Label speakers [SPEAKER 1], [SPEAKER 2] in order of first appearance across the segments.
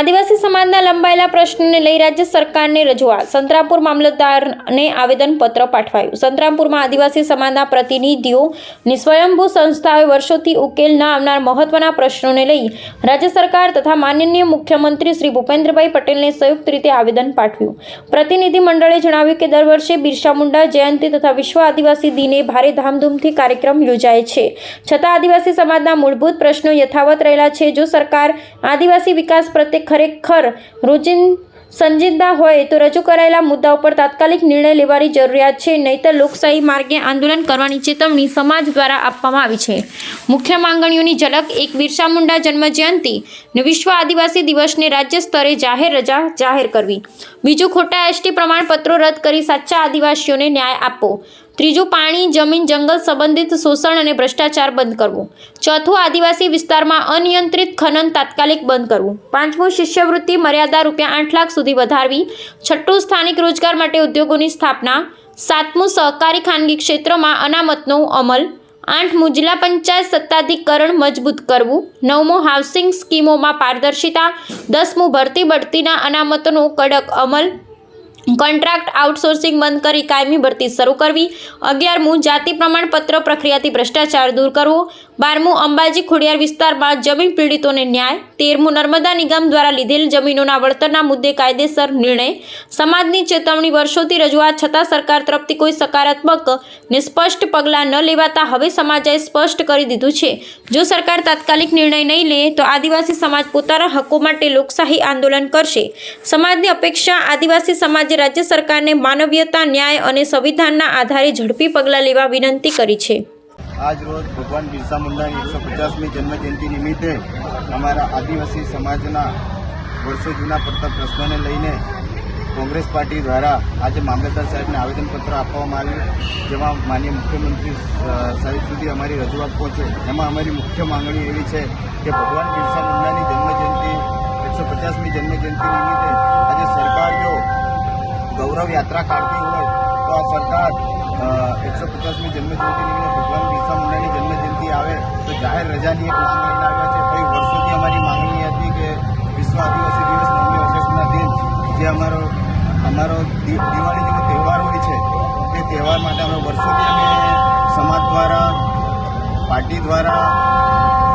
[SPEAKER 1] આદિવાસી સમાજના લંબાયેલા પ્રશ્નોને લઈ રાજ્ય સરકારને રજૂઆત. સંતરામપુર મામલતદારને આવેદનપત્ર પાઠવાયું. સંતરામપુરમાં આદિવાસી સમાજના પ્રતિનિધિઓની સ્વયંભૂ સંસ્થાઓએ વર્ષોથી ઉકેલ ન આવનાર મહત્વના પ્રશ્નોને લઈ રાજ્ય સરકાર તથા માનનીય મુખ્યમંત્રી શ્રી ભૂપેન્દ્રભાઈ પટેલને સંયુક્ત રીતે આવેદન પાઠવ્યું. પ્રતિનિધિ મંડળે જણાવ્યું કે દર વર્ષે બિરસા મુંડા જયંતિ તથા વિશ્વ આદિવાસી દિને ભારે ધામધૂમથી કાર્યક્રમ યોજાય છે, છતાં આદિવાસી સમાજના મૂળભૂત પ્રશ્નો યથાવત રહેલા છે. જો સરકાર આદિવાસી વિકાસ પ્રત્યે ખરેખર સંજીદા હોય તો રજૂ કરાયેલા મુદ્દાઓ પર તાત્કાલિક નિર્ણય લેવાની જરૂરિયાત છે, નહીંતર લોકશાહી માર્ગે આંદોલન કરવાની ચેતવણી સમાજ દ્વારા આપવામાં આવી છે. મુખ્ય માંગણીઓની ઝલક. 1. બિરસા મુંડા જન્મજયંતિ અને વિશ્વ આદિવાસી દિવસને રાજ્ય સ્તરે જાહેર રજા જાહેર કરવી. 2. ખોટા એસટી પ્રમાણપત્રો રદ કરી સાચા આદિવાસીઓને ન્યાય આપવો. 3. પાણી, જમીન, જંગલ સંબંધિત શોષણ અને ભ્રષ્ટાચાર બંધ કરવું. 4. આદિવાસી વિસ્તારમાં અનિયંત્રિત ખનન તાત્કાલિક બંધ કરવું. 5. શિષ્યવૃત્તિ મર્યાદા ₹8 લાખ સુધી વધારવી. 6. સ્થાનિક રોજગાર માટે ઉદ્યોગોની સ્થાપના. 7. સહકારી ખાનગી ક્ષેત્રમાં અનામતનો અમલ. 8. જિલ્લા પંચાયત સત્તાધિકરણ મજબૂત કરવું. 9. હાઉસિંગ સ્કીમોમાં પારદર્શિતા. 10. ભરતી બઢતીના અનામતનો કડક અમલ. કોન્ટ્રાક્ટ આઉટસોર્સિંગ બંધ કરી કાયમી ભરતી શરૂ કરવી. 11. જાતિ પ્રમાણપત્ર પ્રક્રિયાથી ભ્રષ્ટાચાર દૂર કરવો. 12. અંબાજી ખોડિયાર વિસ્તારમાં જમીન પીડિતોને ન્યાય. 13. નર્મદા નિગમ દ્વારા લીધેલ જમીનોના વળતરના મુદ્દે કાયદેસર નિર્ણય. સમાજની ચેતવણી. વર્ષોથી રજૂઆત છતાં સરકાર તરફથી કોઈ સકારાત્મક ને સ્પષ્ટ પગલાં ન લેવાતા હવે સમાજે સ્પષ્ટ કરી દીધું છે, જો સરકાર તાત્કાલિક નિર્ણય નહીં લે તો આદિવાસી સમાજ પોતાના હકો માટે લોકશાહી આંદોલન કરશે. સમાજની અપેક્ષા. આદિવાસી સમાજે રાજ્ય સરકારને માનવીયતા, ન્યાય અને સંવિધાનના આધારે ઝડપી પગલાં લેવા વિનંતી કરી છે.
[SPEAKER 2] આજ રોજ ભગવાન બિરસા મુંડાની 150મી જન્મજયંતિ નિમિત્તે અમારા આદિવાસી સમાજના વર્ષો જૂના પડતા પ્રશ્નોને લઈને કોંગ્રેસ પાર્ટી દ્વારા આજે મામલતદાર સાહેબને આવેદનપત્ર આપવામાં આવ્યું, જેમાં માનનીય મુખ્યમંત્રી સાહેબ સુધી અમારી રજૂઆત પહોંચે. એમાં અમારી મુખ્ય માંગણી એવી છે કે ભગવાન બિરસા મુંડાની જન્મજયંતિ 150મી જન્મજયંતિ નિમિત્તે આજે સરકાર જો ગૌરવ યાત્રા કાઢતી હોય તો આ સરકાર 150મી જન્મજયંતિ નિમિત્તે ભગવાન બિરસા મુંડાની જન્મજયંતિ આવે તો જાહેર રજાની એક માંગ લઈને આવ્યા છે. કઈ વર્ષોથી અમારી માંગણી હતી કે વિશ્વ આદિવાસી દિવસ 9મી ઓગસ્ટના દિન જે અમારો દિવાળી જેવો તહેવાર હોય છે તે તહેવાર માટે અમે વર્ષોથી અમે સમાજ દ્વારા, પાર્ટી દ્વારા,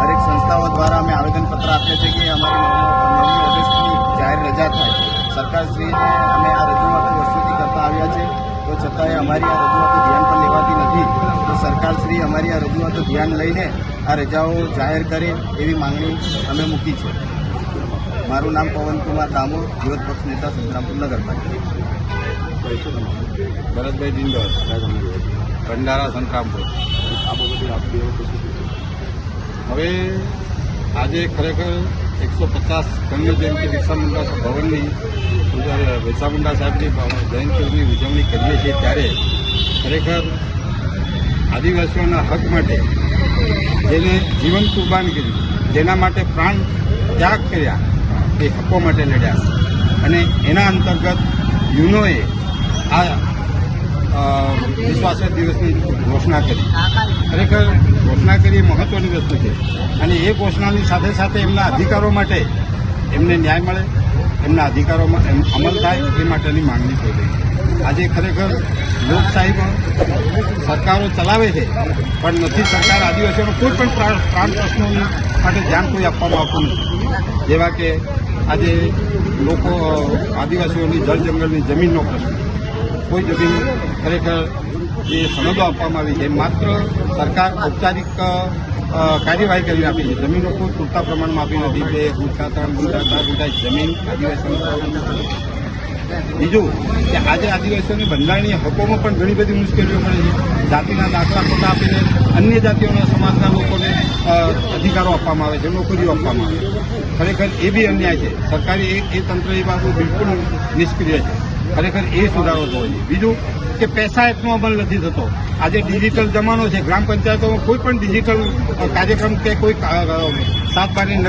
[SPEAKER 2] દરેક સંસ્થાઓ દ્વારા અમે આવેદનપત્ર આપ્યા છે કે અમારી 9મી ઓગસ્ટની જાહેર રજા થાય. સરકારશ્રીને અમે આ રજૂઆતો વર્ષોથી કરતા આવ્યા છે, તો છતાંય અમારી આ રજૂઆતો ધ્યાન પર લેવાતી નથી. તો સરકારશ્રી અમારી આ રજૂઆતો ધ્યાન લઈને આ રજાઓ જાહેર કરે એવી માંગણી અમે મૂકી છે. મારું નામ પવનકુમાર દામોર, વિરોધ પક્ષ નેતા, સંતરામપુર નગરપાલિકા.
[SPEAKER 3] ભરતભાઈ દિંડોર, ભંડારા, સંતરામપુર. હવે આજે ખરેખર 150 જન્મજયંતિ બિરસા મુંડા ભવનની બિરસા મુંડા સાહેબની જયંતિની ઉજવણી કરીએ છીએ, ત્યારે ખરેખર આદિવાસીઓના હક માટે જેને જીવન કુરબાન કર્યું, જેના માટે પ્રાણ ત્યાગ કર્યા, એ હકો માટે લડ્યા અને એના અંતર્ગત યુનોએ આ વિશ્વ આદિવાસી દિવસની ઘોષણા કરી. ખરેખર ઘોષણા કરી એ મહત્વની વસ્તુ છે અને એ ઘોષણાની સાથે સાથે એમના અધિકારો માટે એમને ન્યાય મળે, એમના અધિકારોમાં અમલ થાય એ માટેની માંગણી થઈ ગઈ. આજે ખરેખર લોકશાહીમાં સરકારો ચલાવે છે પણ નથી સરકાર આદિવાસીઓનો કોઈ પણ પ્રાણ પ્રશ્નો માટે ધ્યાન કોઈ આપવામાં આવતું નથી. જેવા કે આજે લોકો આદિવાસીઓની જળ જંગલની જમીનનો પ્રશ્ન, કોઈ જમીન ખરેખર જે સનદો આપવામાં આવી છે માત્ર સરકાર ઔપચારિક કાર્યવાહી કરીને આપી છે, જમીનો કોઈ પૂરતા પ્રમાણમાં આપી નથી. 2 ગુંઠા 3 ગુંઠા 4 ગુંઠા જમીન આદિવાસીઓને. બીજું કે આજે આદિવાસીઓની બંધારણીય હકોમાં પણ ઘણી બધી મુશ્કેલીઓ પડે છે. જાતિના દાખલા ખોટા આપીને અન્ય જાતિઓના સમાજના લોકોને અધિકારો આપવામાં આવે છે, નોકરીઓ આપવામાં આવે છે. ખરેખર એ બી અન્યાય છે. સરકારી એ તંત્ર એ બાબત બિલકુલ નિષ્ક્રિય છે. ખરેખર એ સુધારો થવો જોઈએ. બીજું કે પૈસા એપનો અમલ નથી થતો. આજે ડિજિટલ જમાનો છે, ગ્રામ પંચાયતોમાં કોઈ પણ ડિજિટલ કાર્યક્રમ કે કોઈ 7 બારની